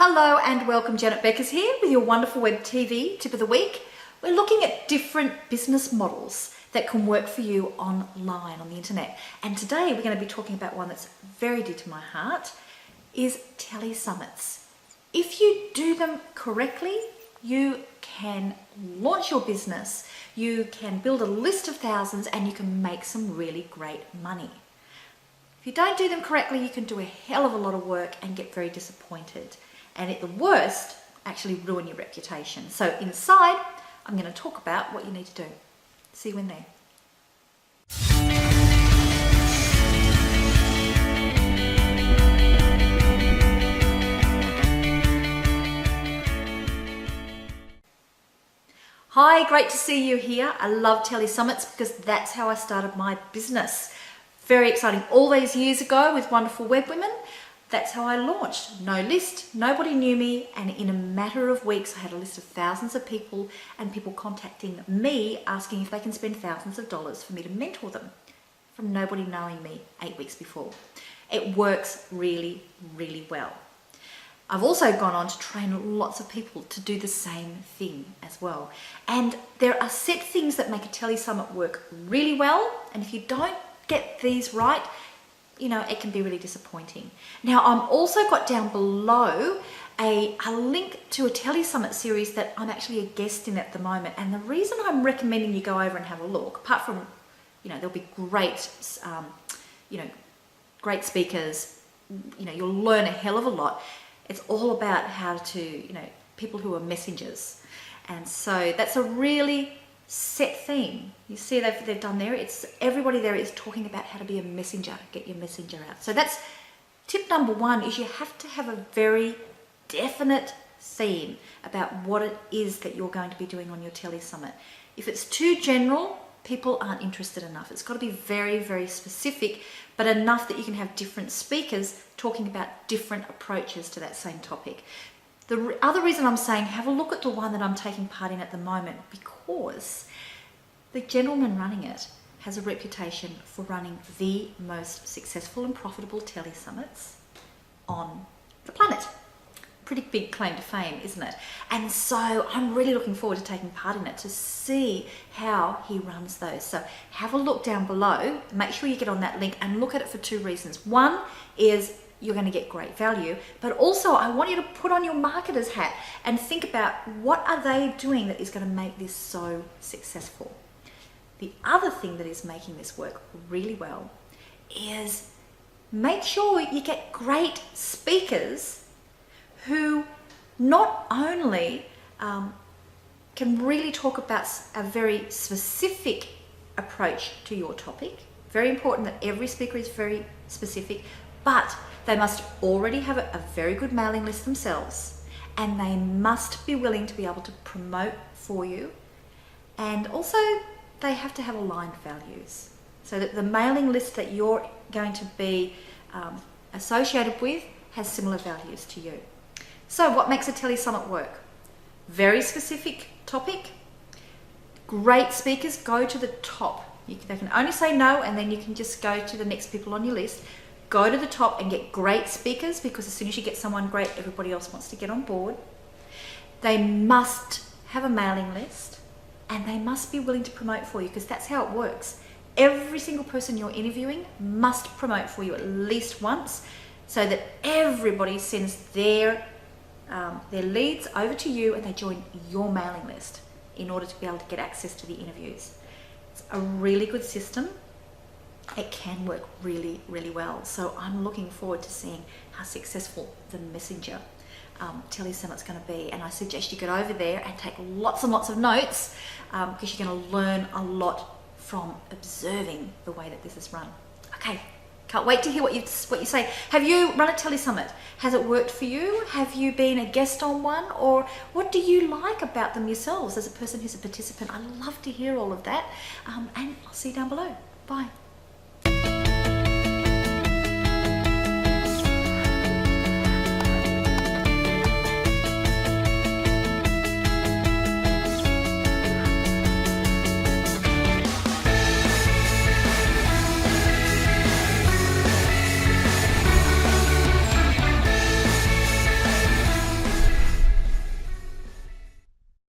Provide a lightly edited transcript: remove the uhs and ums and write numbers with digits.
Hello and welcome, Janet Beckers here with your wonderful web TV tip of the week. We're looking at different business models that can work for you online on the internet. And today we're going to be talking about one that's very dear to my heart, is Telly Summits. If you do them correctly, you can launch your business, you can build a list of thousands, and you can make some really great money. If you don't do them correctly, you can do a hell of a lot of work and get very disappointed. And at the worst, actually ruin your reputation. So inside, I'm going to talk about what you need to do. See you in there. Hi, great to see you here. I love Telly Summits because that's how I started my business. Very exciting. All these years ago with wonderful web women, that's how I launched. No list, nobody knew me, and in a matter of weeks I had a list of thousands of people and people contacting me asking if they can spend thousands of dollars for me to mentor them from nobody knowing me 8 weeks before. It works really, really well. I've also gone on to train lots of people to do the same thing as well. And there are set things that make a Telly Summit work really well, and if you don't get these right, it can be really disappointing. Now, I'm also got down below a link to a Telly Summit series that I'm actually a guest in at the moment. And the reason I'm recommending you go over and have a look, apart from, there'll be great, great speakers, you'll learn a hell of a lot. It's all about how to, people who are messengers. And so that's a really set theme. You see they've done there. It's everybody there is talking about how to be a messenger, get your messenger out. So that's tip number one, is you have to have a very definite theme about what it is that you're going to be doing on your Telly Summit. If it's too general, people aren't interested enough. It's got to be very, very specific, but enough that you can have different speakers talking about different approaches to that same topic. The other reason I'm saying have a look at the one that I'm taking part in at the moment, because the gentleman running it has a reputation for running the most successful and profitable Telly Summits on the planet. Pretty big claim to fame, isn't it? And so I'm really looking forward to taking part in it to see how he runs those. So have a look down below, make sure you get on that link and look at it for two reasons. One is you're going to get great value, but also I want you to put on your marketer's hat and think about what are they doing that is going to make this so successful. The other thing that is making this work really well is make sure you get great speakers who not only can really talk about a very specific approach to your topic, very important that every speaker is very specific, but they must already have a very good mailing list themselves, and they must be willing to be able to promote for you, and also they have to have aligned values so that the mailing list that you're going to be associated with has similar values to you. So what makes a Telly Summit work? Very specific topic, great speakers, go to the top. They can only say no, and then you can just go to the next people on your list. Go to the top and get great speakers, because as soon as you get someone great, everybody else wants to get on board. They must have a mailing list, and they must be willing to promote for you, because that's how it works. Every single person you're interviewing must promote for you at least once, so that everybody sends their leads over to you and they join your mailing list in order to be able to get access to the interviews. It's a really good system. It can work really, really well. So I'm looking forward to seeing how successful the Messenger Telly Summit's going to be. And I suggest you get over there and take lots and lots of notes, because you're going to learn a lot from observing the way that this is run. Okay, can't wait to hear what you say. Have you run a Telly Summit? Has it worked for you? Have you been a guest on one? Or what do you like about them yourselves as a person who's a participant? I love to hear all of that. And I'll see you down below. Bye.